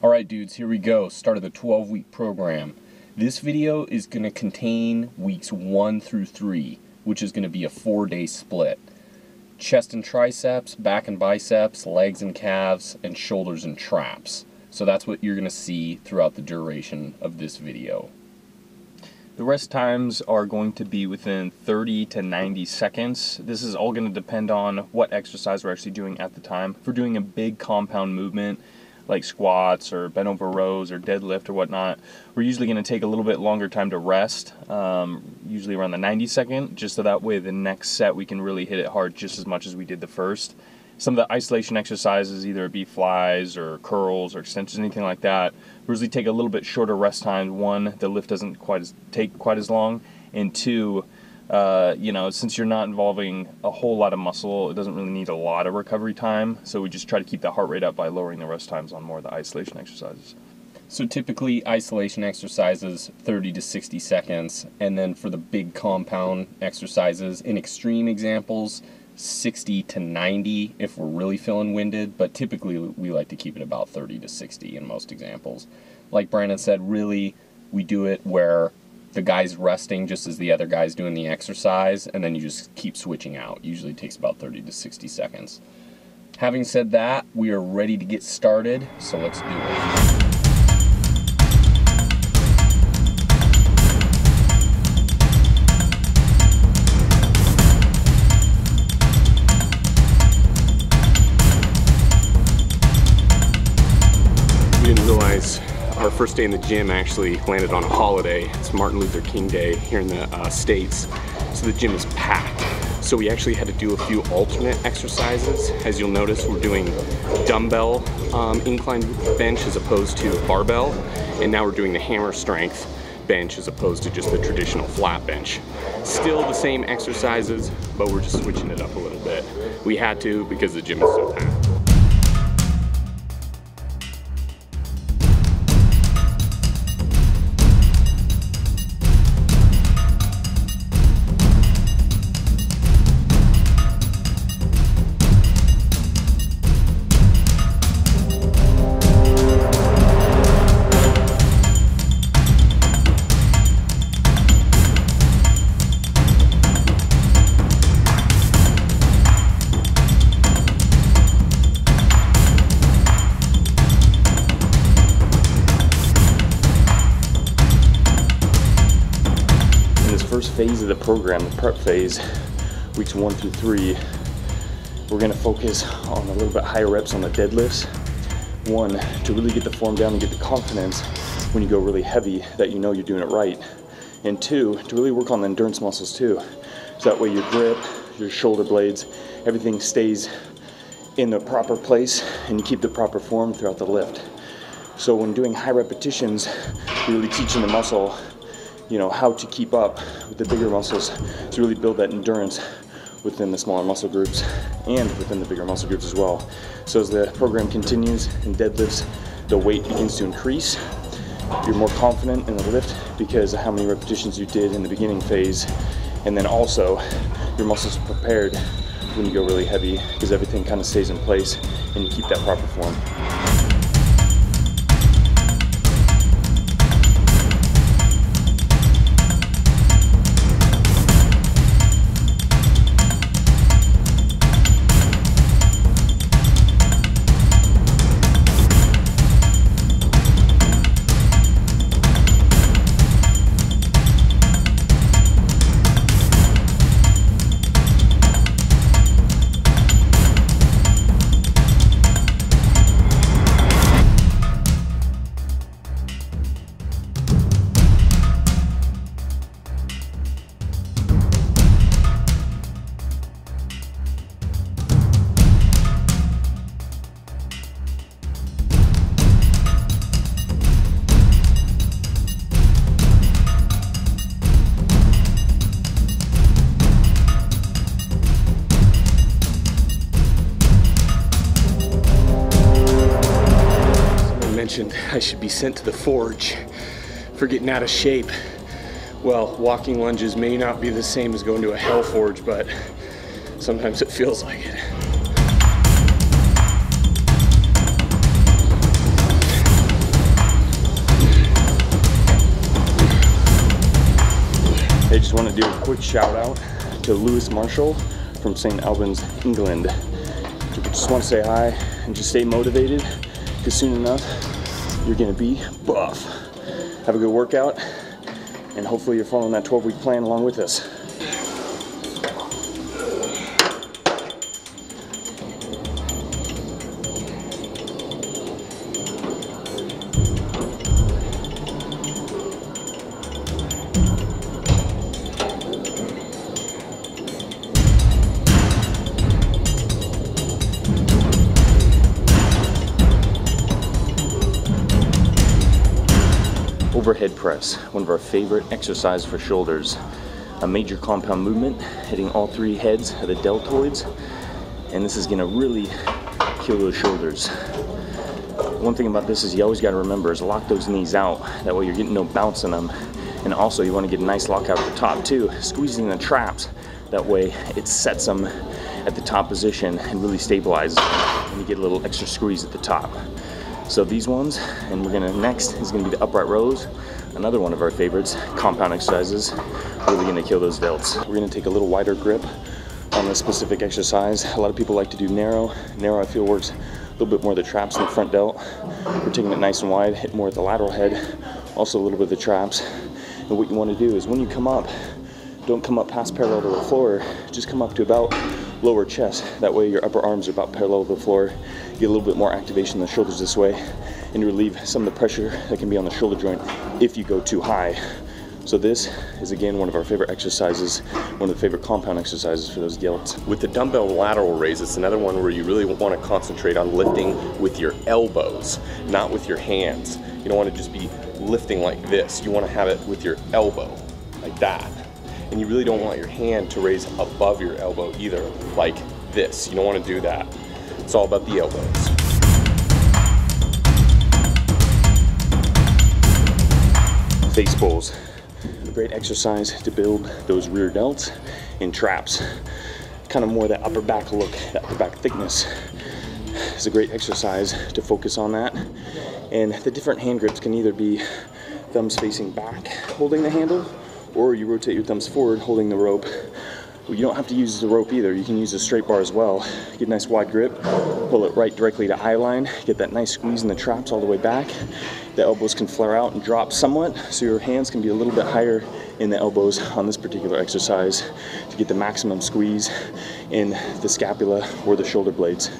Alright dudes, here we go. Start of the 12-week program. This video is going to contain weeks 1 through 3, which is going to be a 4-day split. Chest and triceps, back and biceps, legs and calves, and shoulders and traps. So that's what you're going to see throughout the duration of this video. The rest times are going to be within 30 to 90 seconds. This is all going to depend on what exercise we're actually doing at the time. If we're doing a big compound movement, like squats or bent over rows or deadlift or whatnot, we're usually going to take a little bit longer time to rest, usually around the 90-second, just so that way the next set we can really hit it hard just as much as we did the first. Some of the isolation exercises, either it be flies or curls or extensions, anything like that, usually take a little bit shorter rest time. One, the lift doesn't take quite as long, and two, since you're not involving a whole lot of muscle, it doesn't really need a lot of recovery time, so we just try to keep the heart rate up by lowering the rest times on more of the isolation exercises. So typically isolation exercises 30 to 60 seconds, and then for the big compound exercises, in extreme examples, 60 to 90 if we're really feeling winded, but typically we like to keep it about 30 to 60 in most examples. Like Brandon said, really we do it where the guy's resting just as the other guy's doing the exercise, and then you just keep switching out. Usually it takes about 30 to 60 seconds. Having said that, we are ready to get started, so let's do it. Our first day in the gym actually landed on a holiday. It's Martin Luther King Day here in the States, so the gym is packed. So we actually had to do a few alternate exercises. As you'll notice, we're doing dumbbell incline bench as opposed to barbell, and now we're doing the hammer strength bench as opposed to just the traditional flat bench. Still the same exercises, but we're just switching it up a little bit. We had to because the gym is so packed. First phase of the program, the prep phase, weeks 1 through 3, we're going to focus on a little bit higher reps on the deadlifts. One, to really get the form down and get the confidence when you go really heavy that you know you're doing it right. And two, to really work on the endurance muscles too. So that way your grip, your shoulder blades, everything stays in the proper place and you keep the proper form throughout the lift. So when doing high repetitions, you're really teaching the muscle how to keep up with the bigger muscles to really build that endurance within the smaller muscle groups and within the bigger muscle groups as well. So as the program continues in deadlifts, the weight begins to increase. You're more confident in the lift because of how many repetitions you did in the beginning phase, and then also your muscles are prepared when you go really heavy because everything kind of stays in place and you keep that proper form. I should be sent to the forge for getting out of shape. Well, walking lunges may not be the same as going to a hell forge, but sometimes it feels like it. quick shout out to Lewis Marshall from St. Albans, England. Just want to say hi and just stay motivated, because soon enough you're gonna be buff. Have a good workout, and hopefully you're following that 12-week plan along with us. Overhead press, one of our favorite exercises for shoulders. A major compound movement hitting all three heads of the deltoids, and this is gonna really kill those shoulders. One thing about this is you always gotta remember is lock those knees out. That way you're getting no bounce in them. And also you wanna get a nice lockout at the top too, squeezing the traps. That way it sets them at the top position and really stabilizes them, and you get a little extra squeeze at the top. So these ones, and next is gonna be the upright rows, another one of our favorites, compound exercises, really gonna kill those delts. We're gonna take a little wider grip on this specific exercise. A lot of people like to do narrow. Narrow I feel works a little bit more of the traps in the front delt. We're taking it nice and wide, hit more at the lateral head, also a little bit of the traps. And what you wanna do is when you come up, don't come up past parallel to the floor, just come up to about lower chest. That way your upper arms are about parallel to the floor. Get a little bit more activation in the shoulders this way, and you relieve some of the pressure that can be on the shoulder joint if you go too high. So this is again one of our favorite exercises, one of the favorite compound exercises for those delts. With the dumbbell lateral raise, it's another one where you really want to concentrate on lifting with your elbows, not with your hands. You don't want to just be lifting like this. You want to have it with your elbow, like that. And you really don't want your hand to raise above your elbow either, like this. You don't want to do that. It's all about the elbows. Face pulls, a great exercise to build those rear delts and traps. Kind of more that upper back look, that upper back thickness. It's a great exercise to focus on that. And the different hand grips can either be thumbs facing back, holding the handle, or you rotate your thumbs forward, holding the rope. You don't have to use the rope either. You can use a straight bar as well. Get a nice wide grip, pull it right directly to eye line, get that nice squeeze in the traps all the way back. The elbows can flare out and drop somewhat, so your hands can be a little bit higher in the elbows on this particular exercise to get the maximum squeeze in the scapula or the shoulder blades.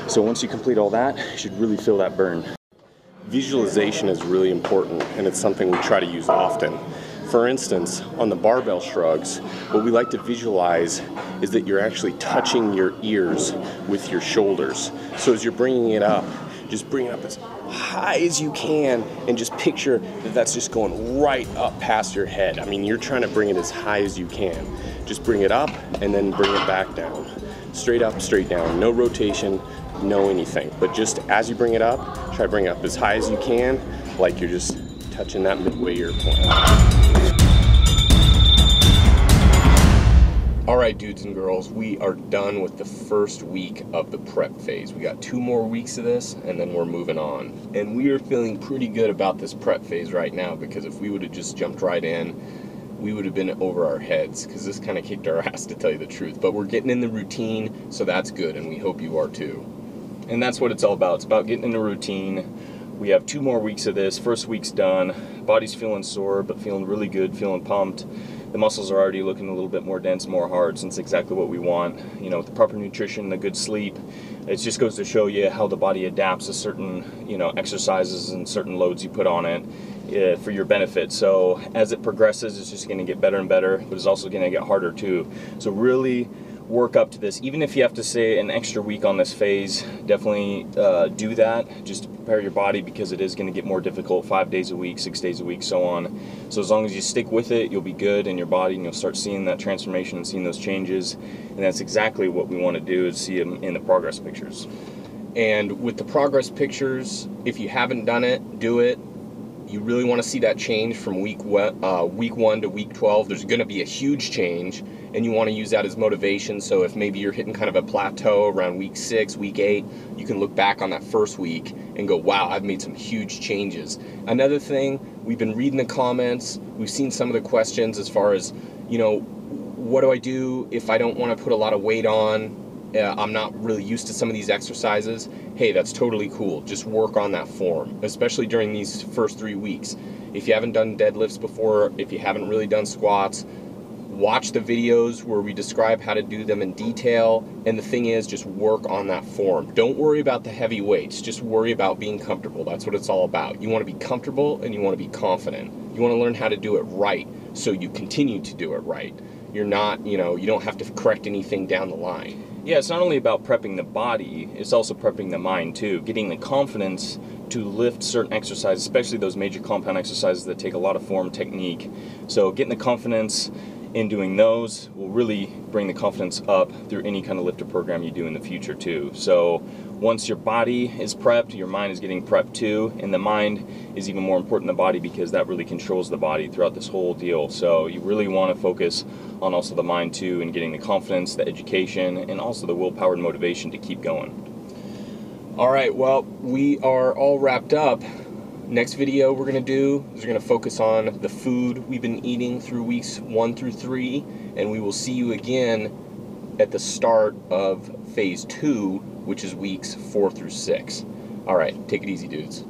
So once you complete all that, you should really feel that burn. Visualization is really important, and it's something we try to use often. For instance, on the barbell shrugs, what we like to visualize is that you're actually touching your ears with your shoulders. So as you're bringing it up, just bring it up as high as you can, and just picture that that's just going right up past your head. I mean, you're trying to bring it as high as you can. Just bring it up and then bring it back down. Straight up, straight down. No rotation, no anything. But just as you bring it up, try to bring it up as high as you can, like you're just touching that midway ear point. Alright dudes and girls, we are done with the first week of the prep phase. We got 2 more weeks of this and then we're moving on. And we are feeling pretty good about this prep phase right now, because if we would have just jumped right in, we would have been over our heads, because this kind of kicked our ass, to tell you the truth. But we're getting in the routine, so that's good, and we hope you are too. And that's what it's all about. It's about getting in the routine. We have 2 more weeks of this. First week's done. Body's feeling sore, but feeling really good, feeling pumped. The muscles are already looking a little bit more dense, more hard, since exactly what we want. You know, with the proper nutrition, the good sleep, it just goes to show you how the body adapts to certain, you know, exercises and certain loads you put on it for your benefit. So as it progresses, it's just going to get better and better, but it's also going to get harder too. So really work up to this. Even if you have to stay an extra week on this phase, definitely do that, just to prepare your body, because it is going to get more difficult 5 days a week, 6 days a week, so on. So as long as you stick with it, you'll be good in your body, and you'll start seeing that transformation and seeing those changes. And that's exactly what we want to do, is see them in the progress pictures. And with the progress pictures, if you haven't done it, do it. You really want to see that change from week 1 to week 12. There's going to be a huge change, and you want to use that as motivation. So if maybe you're hitting kind of a plateau around week 6, week 8, you can look back on that first week and go, wow, I've made some huge changes. Another thing, we've been reading the comments, we've seen some of the questions as far as, you know, what do I do if I don't want to put a lot of weight on? I'm not really used to some of these exercises. Hey, that's totally cool. Just work on that form, especially during these first 3 weeks. If you haven't done deadlifts before, if you haven't really done squats, watch the videos where we describe how to do them in detail. And the thing is, just work on that form. Don't worry about the heavy weights. Just worry about being comfortable. That's what it's all about. You want to be comfortable and you want to be confident. You want to learn how to do it right so you continue to do it right. You're not, you don't have to correct anything down the line. Yeah, it's not only about prepping the body, it's also prepping the mind too. Getting the confidence to lift certain exercises, especially those major compound exercises that take a lot of form, technique. So getting the confidence in doing those will really bring the confidence up through any kind of lifter program you do in the future too. So once your body is prepped, your mind is getting prepped too, and the mind is even more important than the body because that really controls the body throughout this whole deal. So you really want to focus on also the mind too, and getting the confidence, the education, and also the willpower and motivation to keep going. All right, well, we are all wrapped up. Next video we're going to do is we're going to focus on the food we've been eating through weeks 1 through 3, and we will see you again at the start of phase 2, which is weeks 4 through 6. All right, take it easy, dudes.